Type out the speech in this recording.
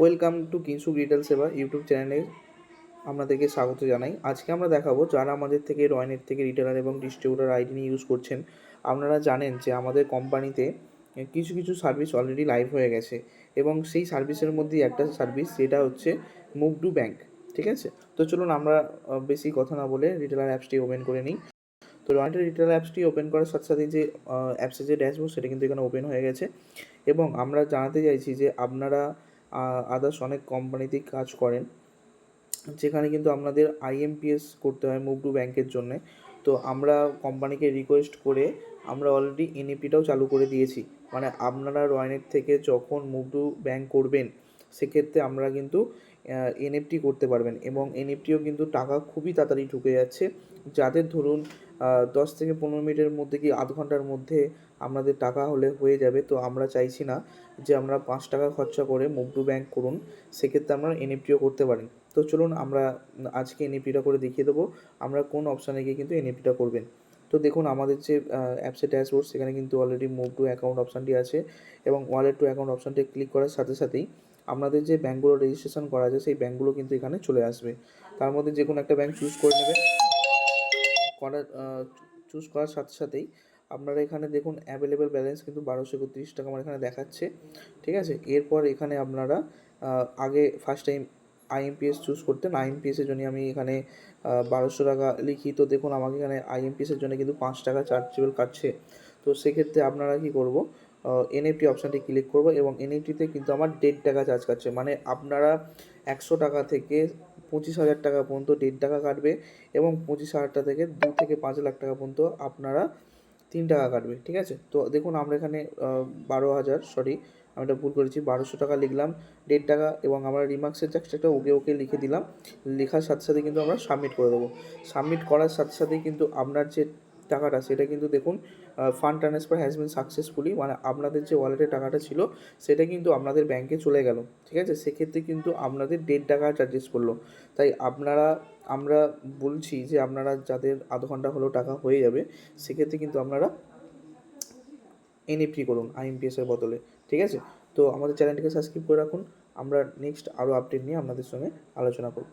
Welcome to কিনসুক retail সেবা YouTube চ্যানেলে আপনাদেরকে স্বাগত জানাই। আজকে আমরা দেখাবো যারা আমাদের থেকে রয়নেট থেকে রিটেলার এবং ডিস্ট্রিবিউটার আইডি নিয়ে ইউজ করছেন। আপনারা জানেন যে আমাদের কোম্পানিতে কিছু কিছু সার্ভিস অলরেডি লাইভ হয়ে গেছে এবং সেই সার্ভিসের মধ্যেই একটা সার্ভিস যেটা হচ্ছে মুভ টু ব্যাঙ্ক। ঠিক আছে, তো চলুন আমরা বেশি কথা না বলে রিটেলার অ্যাপসটি ওপেন করে নিই। তো রয়নেটের রিটেলার অ্যাপসটি ওপেন করার সাথে সাথে যে অ্যাপসের যে ড্যাশবোর্ড সেটা কিন্তু এখানে ওপেন হয়ে গেছে এবং আমরা জানাতে চাইছি যে আপনারা আদার্স অনেক কোম্পানিতেই কাজ করেন যেখানে কিন্তু আপনাদের আইএমপিএস করতে হয় মুভ টু ব্যাঙ্কের জন্যে। তো আমরা কোম্পানিকে রিকোয়েস্ট করে আমরা অলরেডি এনএপিটাও চালু করে দিয়েছি। মানে আপনারা রয়নেট থেকে যখন মুভ টু ব্যাঙ্ক করবেন সেক্ষেত্রে আমরা কিন্তু এনএফটি করতে পারবেন এবং এনএফটিও কিন্তু টাকা খুবই তাড়াতাড়ি ঢুকে যাচ্ছে। যাদের ধরুন 10 থেকে 15 মিনিটের মধ্যে কি আধ ঘন্টার মধ্যে আপনাদের টাকা হলে হয়ে যাবে। তো আমরা চাইছি না যে আমরা 5 টাকা খরচা করে মুভ টু ব্যাঙ্ক করুন, সেক্ষেত্রে আপনারা এনএফটিও করতে পারেন। তো চলুন আমরা আজকে এনএপিটা করে দেখিয়ে দেবো আমরা কোন অপশানে গিয়ে কিন্তু এনএপিটা করবেন। তো দেখুন আমাদের যে অ্যাপসের ড্যাশবোর্ড সেখানে কিন্তু অলরেডি মুভ টু অ্যাকাউন্ট অপশানটি আছে এবং ওয়ালেট টু অ্যাকাউন্ট অপশানটি ক্লিক করার সাথে সাথেই আপনাদের যে ব্যাঙ্কগুলো রেজিস্ট্রেশন করা আছে সেই ব্যাঙ্কগুলো কিন্তু এখানে চলে আসবে। তার মধ্যে যে কোনো একটা ব্যাঙ্ক চুজ করে নেবেন। চুজ করার সাথে সাথেই আপনারা এখানে দেখুন অ্যাভেলেবেল ব্যালেন্স কিন্তু 1231 টাকা আমার এখানে দেখাচ্ছে। ঠিক আছে, এরপর এখানে আপনারা আগে ফার্স্ট টাইম আইএমপিএস চুজ করতেন। আইএমপিএসের জন্য আমি এখানে 1200 টাকা লিখি। তো দেখুন আমাকে এখানে আইএমপিএসের জন্য কিন্তু 5 টাকা চার্জেবল কাটছে। তো সেক্ষেত্রে আপনারা কি করব, এনএফটি অপশানটি ক্লিক করব এবং এনএফটিতে কিন্তু আমার 1.5 টাকা চার্জ কাটছে। মানে আপনারা 100 টাকা থেকে 25,000 টাকা পর্যন্ত 1.5 টাকা কাটবে এবং 25,000 টাকা থেকে 2 থেকে 5 লাখ টাকা পর্যন্ত আপনারা 3 টাকা কাটবে। ঠিক আছে, তো দেখুন আমরা এখানে 12,000 আমি এটা ভুল করেছি, 1200 টাকা লিখলাম, 1.5 টাকা এবং আমরা রিমার্কসের জাস্ট ওকে লিখে দিলাম। লেখার সাথে সাথে কিন্তু আমরা সাবমিট করে দেবো। সাবমিট করার সাথে সাথেই কিন্তু আপনার যে টাকাটা সেটা কিন্তু দেখুন fund transfer has been successfully, মানে আপনাদের যে ওয়ালেটে টাকাটা ছিল সেটা কিন্তু আপনাদের ব্যাংকে চলে গেল। ঠিক আছে, সেক্ষেত্রে কিন্তু আপনাদের 1.5 টাকা চার্জেস পড়লো। তাই আমরা বলছি যে আপনারা যাদের আধ ঘন্টা হলেও টাকা হয়ে যাবে সেক্ষেত্রে কিন্তু আপনারা এনএফটি করুন আইএমপিএসের বদলে। ঠিক আছে, তো আমাদের চ্যানেলটিকে সাবস্ক্রাইব করে রাখুন। আমরা নেক্সট আরও আপডেট নিয়ে আপনাদের সঙ্গে আলোচনা করব।